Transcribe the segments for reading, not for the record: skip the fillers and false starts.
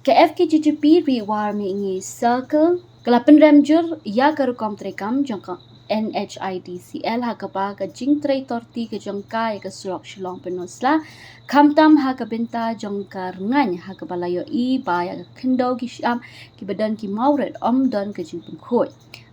Ke Fkjp rewar mengi circle kelapan remjur ya ke Rukom Treikam jangka Nhidcl hakapa ke jing Trei Torti ke jangka ke surok shilong penosla kamtam hakabenta jangka rengan hakabalayo I baya Kynnoh ki syam ki badan ki mauret dan ke jing pengkoi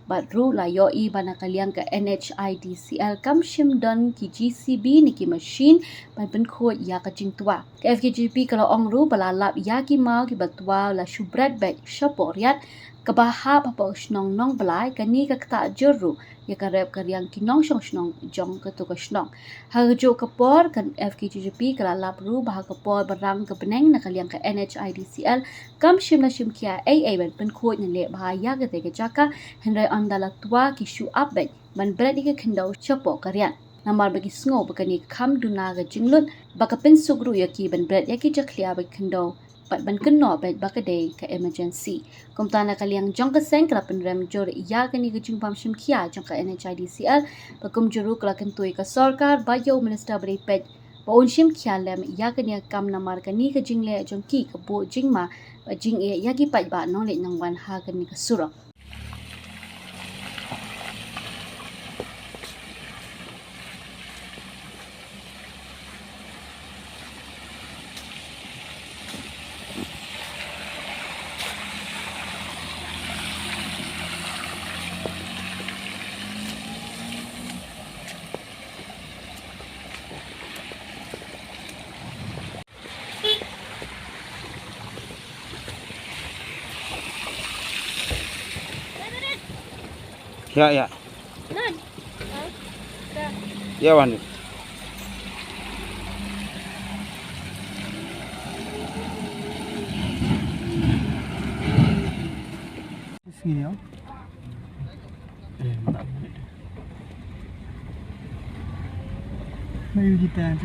badru layo I bana kalian ke Nhidcl kam shim dan ki GCB ni ki machine ban pengkoi ya ke jing tua ke Fkjp kalau ongru balalap ya ki mau ki batwa la shubrat bek syaporiat kabahap apa snong nong belai kani ka kata juru ya karep karyang kinong snong jong ka to ka snong hajo kapor kan Fkjp kalalap ru bah kapor barang ka peneng na kalyang ka Nhidcl kam shim na shim kia ban pengkoi ni le bahaya ka te ka jaka hendai andala tua ki shu up bek ban berat ka Kynnoh syapo karyan namar bagi sngo bakani kam duna ga jinglut baka pensugru yaki ban berat yaki jaklia bagi Kynnoh pat ban Kynnoh bet bakade ka emergency komtana kaliang jong ka seng kala Pynrem jor ya kani ka jingpam shim kia jong ka Nhidcl bakum juru kala kentui ka sarkar bayo minister beri pet baun shim kia lem ya kani kam namar kani ka jingle jong ki ka bo jingma jing e yaki pat ba nong le nangwan ha kani ka surok Ya. Ya, Wan. Sini ya. Mari kita